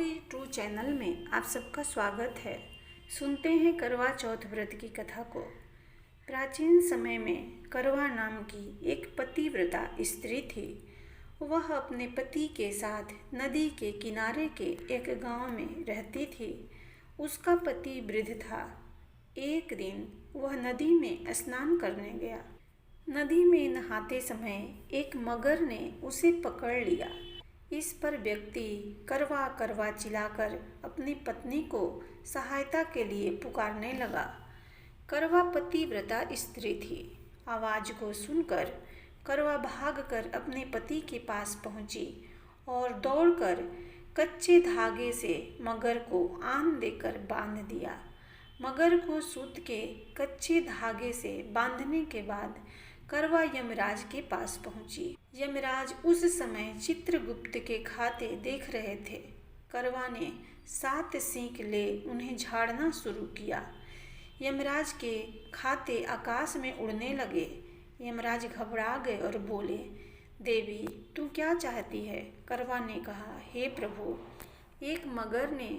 कौड़ी true channel में आप सबका स्वागत है। सुनते हैं करवा चौथ व्रत की कथा को। प्राचीन समय में करवा नाम की एक पतिव्रता स्त्री थी। वह अपने पति के साथ नदी के किनारे के एक गांव में रहती थी। उसका पति वृद्ध था। एक दिन वह नदी में स्नान करने गया। नदी में नहाते समय एक मगर ने उसे पकड़ लिया। इस पर व्यक्ति करवा करवा चिल्लाकर अपनी पत्नी को सहायता के लिए पुकारने लगा। करवा पतिव्रता स्त्री थी। आवाज़ को सुनकर करवा भागकर अपने पति के पास पहुंची और दौड़कर कच्चे धागे से मगर को आन देकर बांध दिया। मगर को सूत के कच्चे धागे से बांधने के बाद करवा यमराज के पास पहुंची। यमराज उस समय चित्रगुप्त के खाते देख रहे थे। करवा ने 7 सींग ले उन्हें झाड़ना शुरू किया। यमराज के खाते आकाश में उड़ने लगे। यमराज घबरा गए और बोले, देवी तू क्या चाहती है? करवा ने कहा, हे प्रभु, एक मगर ने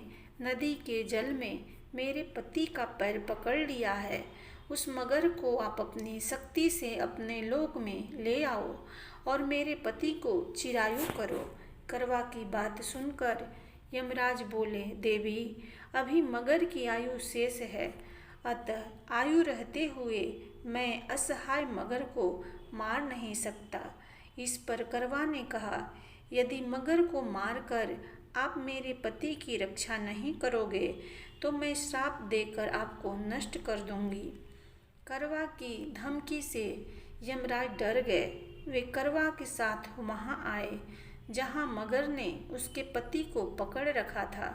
नदी के जल में मेरे पति का पैर पकड़ लिया है। उस मगर को आप अपनी शक्ति से अपने लोक में ले आओ और मेरे पति को चिरायु करो। करवा की बात सुनकर यमराज बोले, देवी अभी मगर की आयु शेष है, अतः आयु रहते हुए मैं असहाय मगर को मार नहीं सकता। इस पर करवा ने कहा, यदि मगर को मारकर आप मेरे पति की रक्षा नहीं करोगे तो मैं श्राप देकर आपको नष्ट कर दूंगी। करवा की धमकी से यमराज डर गए। वे करवा के साथ वहां आए जहां मगर ने उसके पति को पकड़ रखा था।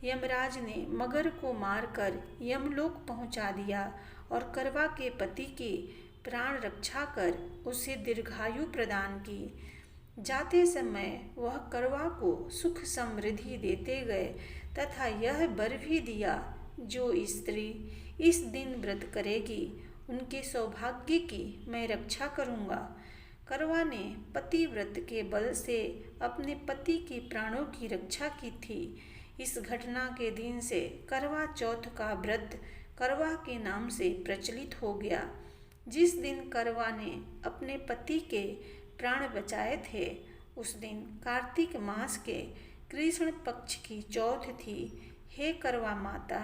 यमराज ने मगर को मारकर यमलोक पहुंचा दिया और करवा के पति की प्राण रक्षा कर उसे दीर्घायु प्रदान की। जाते समय वह करवा को सुख समृद्धि देते गए तथा यह वर भी दिया, जो स्त्री इस दिन व्रत करेगी उनके सौभाग्य की मैं रक्षा करूँगा। करवा ने पतिव्रत के बल से अपने पति के प्राणों की रक्षा की थी। इस घटना के दिन से करवा चौथ का व्रत करवा के नाम से प्रचलित हो गया। जिस दिन करवा ने अपने पति के प्राण बचाए थे उस दिन कार्तिक मास के कृष्ण पक्ष की चौथ थी। हे करवा माता,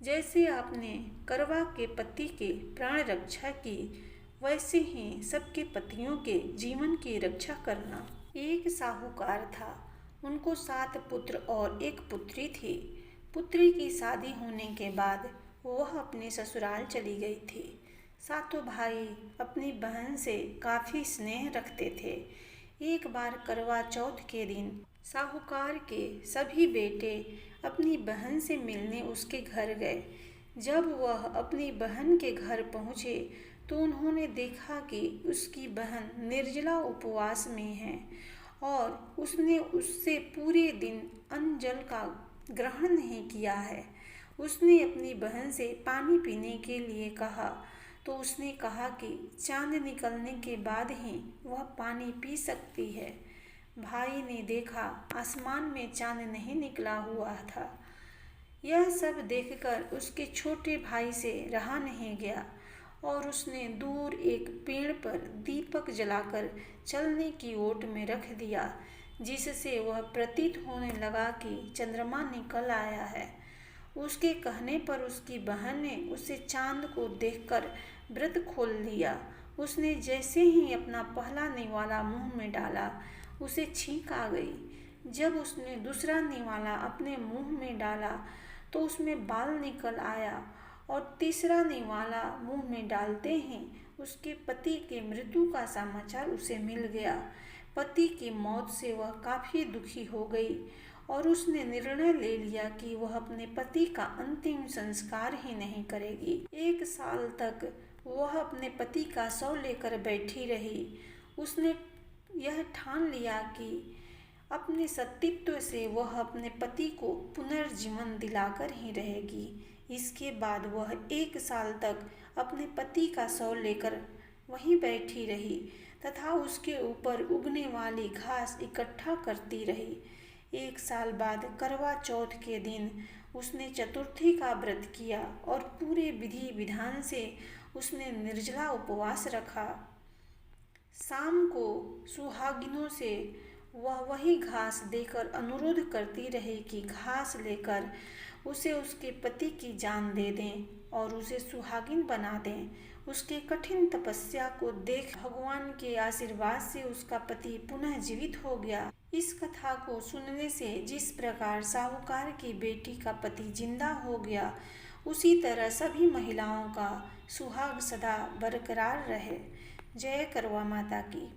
जैसे आपने करवा के पति के प्राण रक्षा की, वैसे ही सबके पतियों के जीवन की रक्षा करना। एक साहूकार था। उनको 7 पुत्र और 1 पुत्री थी। पुत्री की शादी होने के बाद वह अपने ससुराल चली गई थी। सातों भाई अपनी बहन से काफ़ी स्नेह रखते थे। एक बार करवा चौथ के दिन साहूकार के सभी बेटे अपनी बहन से मिलने उसके घर गए। जब वह अपनी बहन के घर पहुँचे तो उन्होंने देखा कि उसकी बहन निर्जला उपवास में है और उसने उससे पूरे दिन अन्न जल का ग्रहण नहीं किया है। उसने अपनी बहन से पानी पीने के लिए कहा तो उसने कहा कि चांद निकलने के बाद ही वह पानी पी सकती है। भाई ने देखा आसमान में चांद नहीं निकला हुआ था। यह सब देखकर उसके छोटे भाई से रहा नहीं गया और उसने दूर एक पेड़ पर दीपक जलाकर चलने की ओट में रख दिया, जिससे वह प्रतीत होने लगा कि चंद्रमा निकल आया है। उसके कहने पर उसकी बहन ने उसे चांद को देखकर व्रत खोल लिया। उसने जैसे ही अपना पहला निवाला मुंह में डाला, उसे छींक आ गई। जब उसने दूसरा निवाला अपने मुंह में डाला तो उसमें बाल निकल आया और तीसरा निवाला मुंह में डालते ही उसके पति के मृत्यु का समाचार उसे मिल गया। पति की मौत से वह काफ़ी दुखी हो गई और उसने निर्णय ले लिया कि वह अपने पति का अंतिम संस्कार ही नहीं करेगी। 1 साल तक वह अपने पति का शव लेकर बैठी रही। उसने यह ठान लिया कि अपने सतीत्व से वह अपने पति को पुनर्जीवन दिलाकर ही रहेगी। इसके बाद वह 1 साल तक अपने पति का शव लेकर वहीं बैठी रही तथा उसके ऊपर उगने वाली घास इकट्ठा करती रही। 1 साल बाद करवा चौथ के दिन उसने चतुर्थी का व्रत किया और पूरे विधि विधान से उसने निर्जला उपवास रखा। शाम को सुहागिनों से वह वही घास देकर अनुरोध करती रही कि घास लेकर उसे उसके पति की जान दे दें और उसे सुहागिन बना दें। उसके कठिन तपस्या को देख भगवान के आशीर्वाद से उसका पति पुनः जीवित हो गया। इस कथा को सुनने से जिस प्रकार साहूकार की बेटी का पति जिंदा हो गया, उसी तरह सभी महिलाओं का सुहाग सदा बरकरार रहे। जय करवा माता की।